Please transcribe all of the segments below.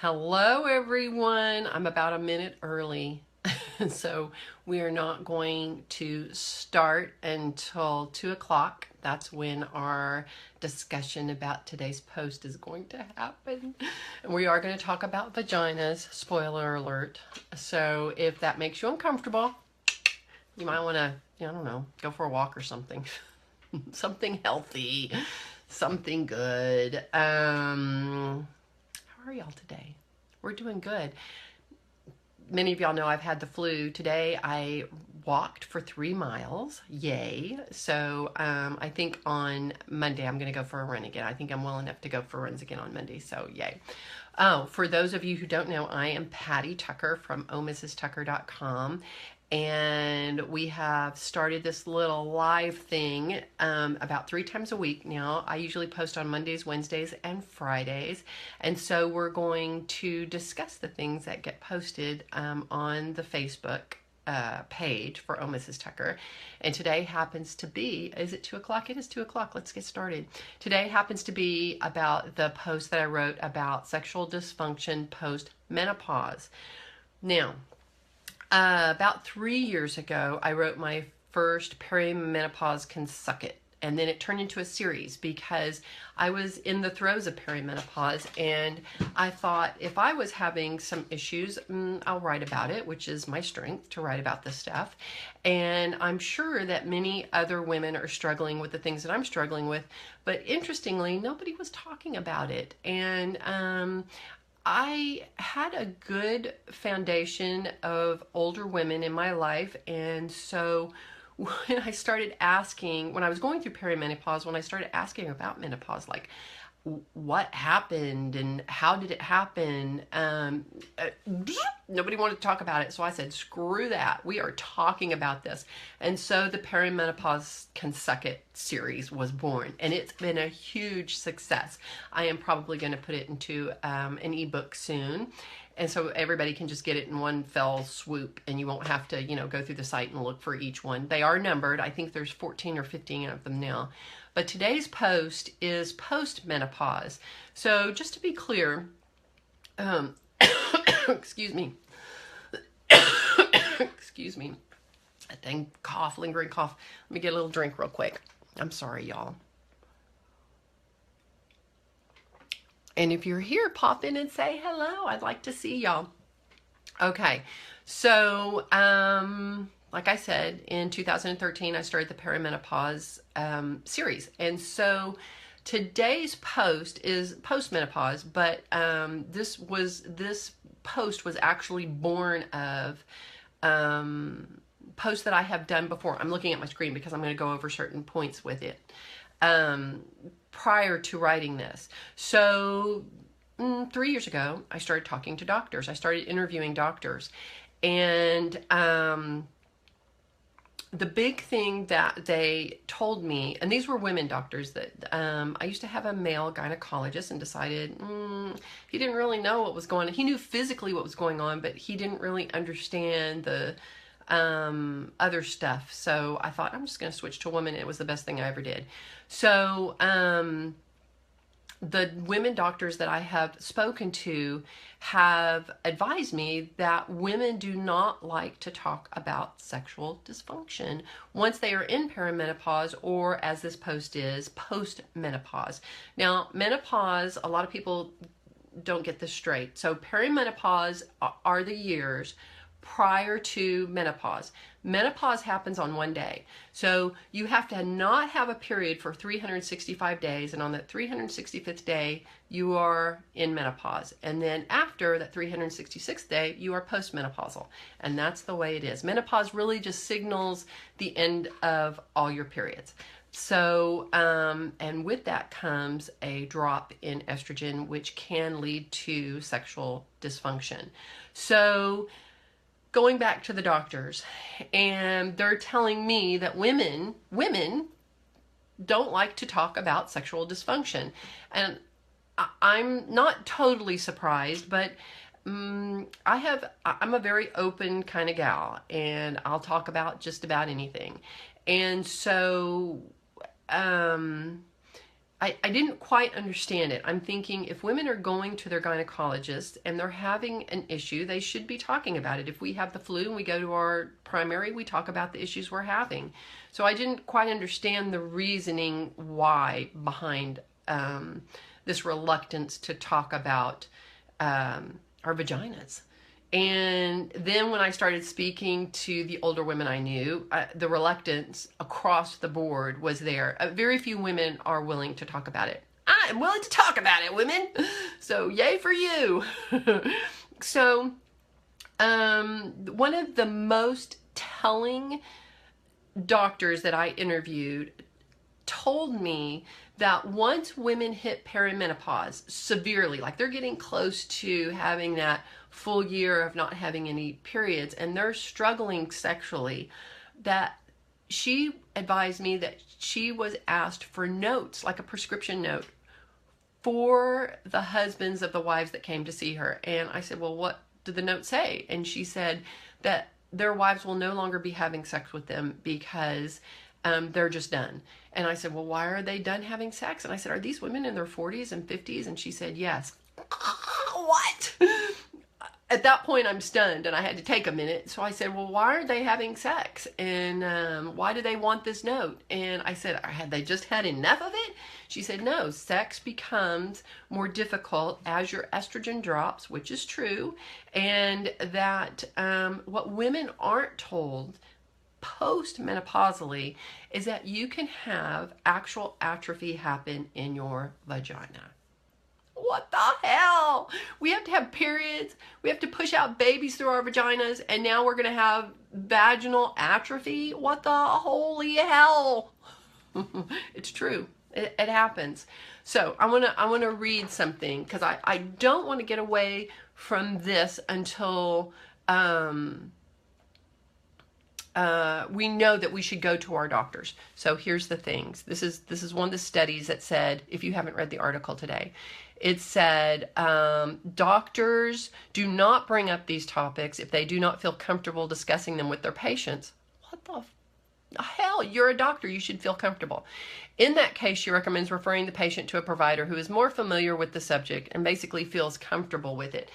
Hello, everyone. I'm about a minute early, so we are not going to start until 2 o'clock. That's when our discussion about today's post is going to happen. And we are going to talk about vaginas, spoiler alert. So if that makes you uncomfortable, you might want to, I don't know, go for a walk or something. Something healthy, something good. How are y'all today? We're doing good. Many of y'all know I've had the flu. Today I walked for 3 miles. Yay. So I think on Monday I'm going to go for a run again. I think I'm well enough to go for runs again on Monday. So yay. Oh, for those of you who don't know, I am Patty Tucker from ohmrstucker.com. And we have started this little live thing about 3 times a week now. I usually post on Mondays, Wednesdays, and Fridays. And so we're going to discuss the things that get posted on the Facebook page for Oh Mrs. Tucker. And today happens to be, is it 2 o'clock? It is 2 o'clock. Let's get started. Today happens to be about the post that I wrote about sexual dysfunction post-menopause. Now, about 3 years ago, I wrote my first Perimenopause Can Suck It. And then it turned into a series because I was in the throes of perimenopause, and I thought if I was having some issues, I'll write about it, which is my strength to write about this stuff. And I'm sure that many other women are struggling with the things that I'm struggling with, but interestingly, nobody was talking about it. And I had a good foundation of older women in my life, and so when I started asking, when I was going through perimenopause, when I started asking about menopause, like what happened and how did it happen, nobody wanted to talk about it. So I said, screw that. We are talking about this. And so the Perimenopause Can Suck It series was born, and it's been a huge success. I am probably going to put it into an ebook soon. And so everybody can just get it in one fell swoop, and you won't have to, go through the site and look for each one. They are numbered. I think there's 14 or 15 of them now. But today's post is post-menopause. So just to be clear, excuse me. Excuse me. That dang cough, lingering cough. Let me get a little drink real quick. I'm sorry, y'all. And if you're here, pop in and say hello. I'd like to see y'all. Okay, so like I said, in 2013, I started the Perimenopause series. And so today's post is post-menopause, but this post was actually born of posts that I have done before. I'm looking at my screen because I'm going to go over certain points with it. Prior to writing this. So 3 years ago, I started talking to doctors. I started interviewing doctors. And the big thing that they told me, and these were women doctors, that I used to have a male gynecologist and decided he didn't really know what was going on. He knew physically what was going on, but he didn't really understand the other stuff. So I thought, I'm just going to switch to a woman. It was the best thing I ever did. So the women doctors that I have spoken to have advised me that women do not like to talk about sexual dysfunction once they are in perimenopause, or as this post is, post-menopause. Now, menopause, a lot of people don't get this straight. So perimenopause are the years prior to menopause. Menopause happens on one day. So you have to not have a period for 365 days, and on that 365th day, you are in menopause. And then after that 366th day, you are postmenopausal. And that's the way it is. Menopause really just signals the end of all your periods. So, and with that comes a drop in estrogen, which can lead to sexual dysfunction. So, going back to the doctors, and they're telling me that women don't like to talk about sexual dysfunction. And I'm not totally surprised, but I'm a very open kind of gal, and I'll talk about just about anything. And so I didn't quite understand it. I'm thinking if women are going to their gynecologist and they're having an issue, they should be talking about it. If we have the flu and we go to our primary, we talk about the issues we're having. So I didn't quite understand the reasoning why behind this reluctance to talk about our vaginas. And then when I started speaking to the older women I knew, the reluctance across the board was there. Very few women are willing to talk about it. I'm willing to talk about it, women. So yay for you. So one of the most telling doctors that I interviewed told me that once women hit perimenopause severely, like they're getting close to having that full year of not having any periods and they're struggling sexually, that she advised me that she was asked for notes, like a prescription note, for the husbands of the wives that came to see her. And I said, well, what did the note say? And she said that their wives will no longer be having sex with them because they're just done. And I said, well, why are they done having sex? And I said, are these women in their 40s and 50s? And she said, yes. What? At that point, I'm stunned and I had to take a minute. So I said, well, why aren't they having sex? And why do they want this note? And I said, had they just had enough of it? She said, no, sex becomes more difficult as your estrogen drops, which is true. And that what women aren't told post-menopausally is that you can have actual atrophy happen in your vagina. What the hell? We have to have periods. We have to push out babies through our vaginas, and now we're going to have vaginal atrophy? What the holy hell? It's true. It happens. So I want to read something because I don't want to get away from this until we know that we should go to our doctors. So here's the things. This is one of the studies that said, if you haven't read the article today, it said doctors do not bring up these topics if they do not feel comfortable discussing them with their patients. What the hell? You're a doctor. You should feel comfortable. In that case, she recommends referring the patient to a provider who is more familiar with the subject and basically feels comfortable with it.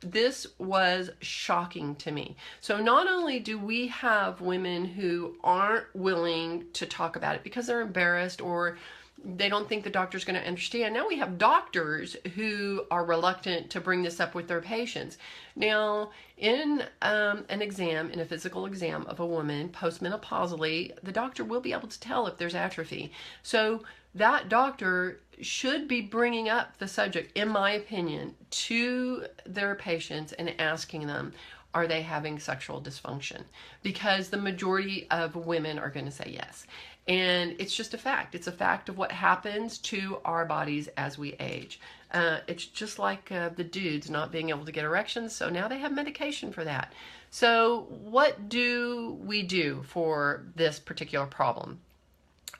This was shocking to me. So not only do we have women who aren't willing to talk about it because they're embarrassed or they don't think the doctor's going to understand. Now we have doctors who are reluctant to bring this up with their patients. Now, in an exam, in a physical exam of a woman postmenopausally, the doctor will be able to tell if there's atrophy. So that doctor should be bringing up the subject, in my opinion, to their patients and asking them, are they having sexual dysfunction? Because the majority of women are going to say yes. And it's just a fact. It's a fact of what happens to our bodies as we age. It's just like the dudes not being able to get erections, so now they have medication for that. So what do we do for this particular problem?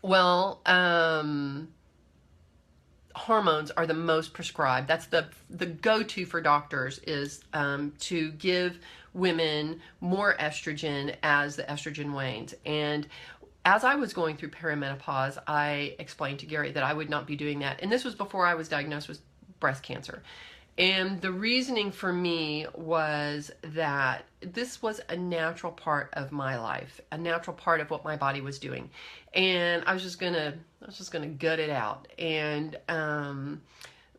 Well, hormones are the most prescribed. That's the go-to for doctors, is to give women more estrogen as the estrogen wanes. And as I was going through perimenopause, I explained to Gary that I would not be doing that. And this was before I was diagnosed with breast cancer. And the reasoning for me was that this was a natural part of my life, a natural part of what my body was doing. And I was just gonna gut it out. And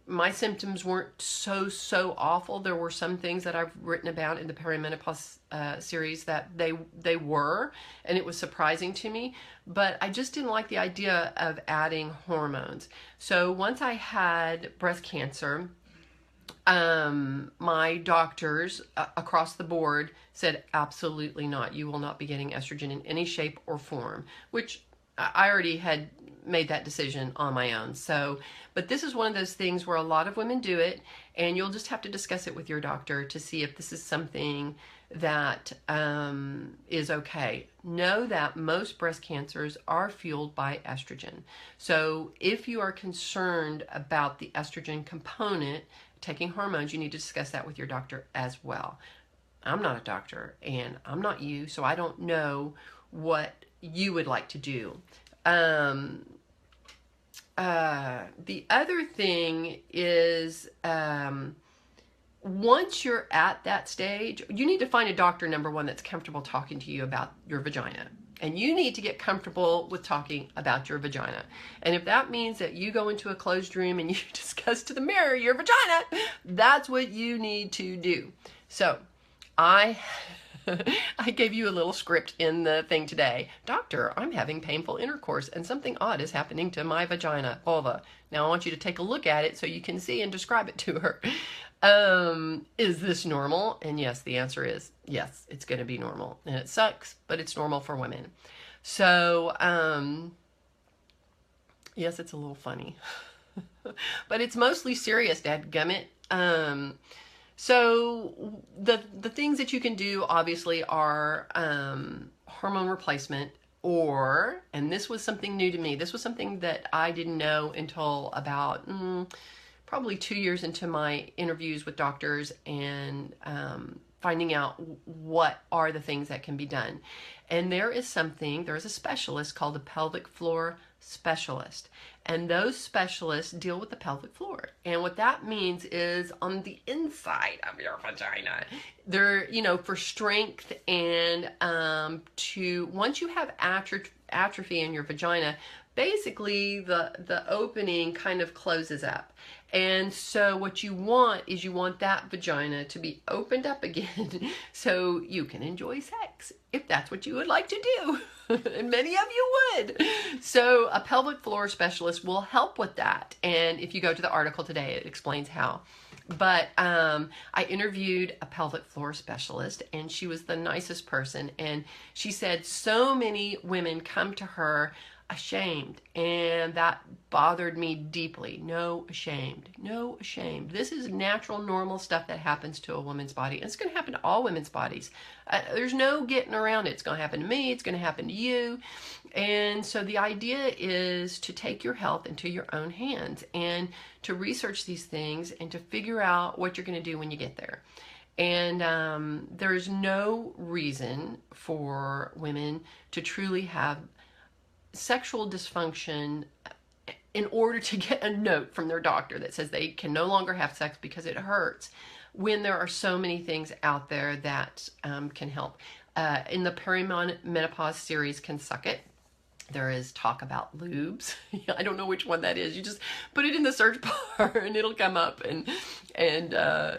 my symptoms weren't so awful. There were some things that I've written about in the perimenopause series that they were, and it was surprising to me. But I just didn't like the idea of adding hormones. So once I had breast cancer, my doctors across the board said, absolutely not. You will not be getting estrogen in any shape or form, which I already had made that decision on my own. So, but this is one of those things where a lot of women do it, and you'll just have to discuss it with your doctor to see if this is something that is okay. Know that most breast cancers are fueled by estrogen. So if you are concerned about the estrogen component, taking hormones, you need to discuss that with your doctor as well. I'm not a doctor, and I'm not you, so I don't know what you would like to do. the other thing is, once you're at that stage, you need to find a doctor, number one, that's comfortable talking to you about your vagina. And you need to get comfortable with talking about your vagina. And if that means that you go into a closed room and you discuss to the mirror your vagina, that's what you need to do. So I gave you a little script in the thing today. Doctor, I'm having painful intercourse and something odd is happening to my vagina, vulva. Now I want you to take a look at it so you can see and describe it to her. Is this normal? And yes, the answer is yes, it's going to be normal. And it sucks, but it's normal for women. So, yes, it's a little funny. But it's mostly serious, dadgummit. So the things that you can do obviously are hormone replacement, or, and this was something new to me, this was something that I didn't know until about probably 2 years into my interviews with doctors and finding out what are the things that can be done. And there is a specialist called a pelvic floor specialist. And those specialists deal with the pelvic floor. And what that means is on the inside of your vagina. They're, for strength and once you have atrophy in your vagina, basically the opening kind of closes up. And so what you want is that vagina to be opened up again so you can enjoy sex, if that's what you would like to do. And many of you would. So a pelvic floor specialist will help with that. And if you go to the article today, it explains how. But I interviewed a pelvic floor specialist, and she was the nicest person. And she said so many women come to her ashamed, and that bothered me deeply. No ashamed. This is natural, normal stuff that happens to a woman's body. And it's going to happen to all women's bodies. There's no getting around it. It's going to happen to me. It's going to happen to you. And so the idea is to take your health into your own hands and to research these things and to figure out what you're going to do when you get there. And there's no reason for women to truly have sexual dysfunction in order to get a note from their doctor that says they can no longer have sex because it hurts, when there are so many things out there that can help. In the Perimenopause series, Can Suck It, there is talk about lubes. I don't know which one that is. You just put it in the search bar and it'll come up, and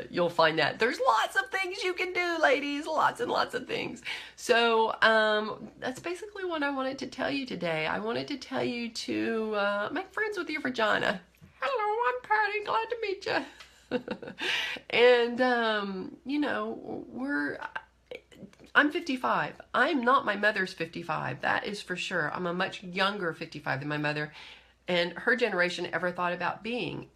you'll find that. There's lots of things you can do, ladies. Lots and lots of things. So that's basically what I wanted to tell you today. I wanted to tell you to make friends with your vagina. Hello, I'm Patty. Glad to meet you. And, I'm 55. I'm not my mother's 55. That is for sure. I'm a much younger 55 than my mother and her generation ever thought about being.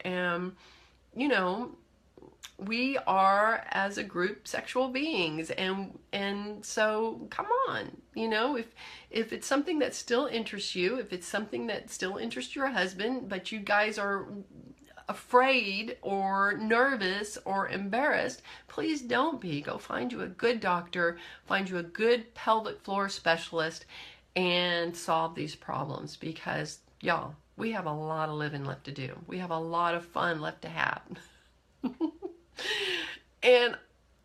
We are, as a group, sexual beings, and so come on. If it's something that still interests you, if it's something that still interests your husband, but you guys are afraid or nervous or embarrassed, please don't be. Go find you a good doctor, find you a good pelvic floor specialist, and solve these problems, because y'all, we have a lot of living left to do. We have a lot of fun left to have. And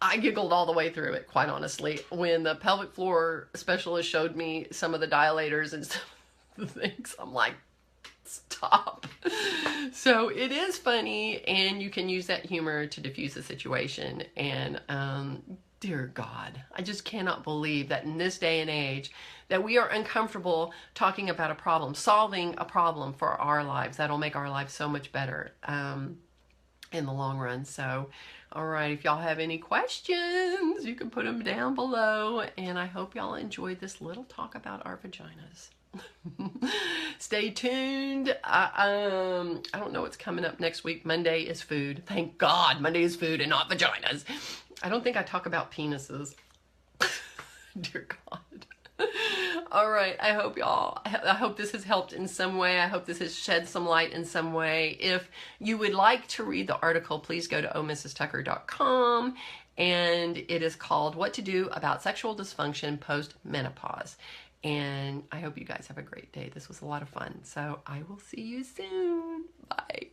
I giggled all the way through it, quite honestly, when the pelvic floor specialist showed me some of the dilators and some of the things. I'm like, stop. So it is funny, and you can use that humor to diffuse the situation. And dear God, I just cannot believe that in this day and age that we are uncomfortable talking about a problem, solving a problem for our lives. That'll make our lives so much better in the long run. So, all right, if y'all have any questions, you can put them down below. And I hope y'all enjoyed this little talk about our vaginas. Stay tuned. I don't know what's coming up next week. Monday is food. Thank God Monday is food and not vaginas. I don't think I talk about penises. Dear God. All right, I hope this has helped in some way. I hope this has shed some light in some way. If you would like to read the article, please go to ohmrstucker.com, and it is called What to Do About Sexual Dysfunction Post-Menopause. And I hope you guys have a great day. This was a lot of fun. So I will see you soon. Bye.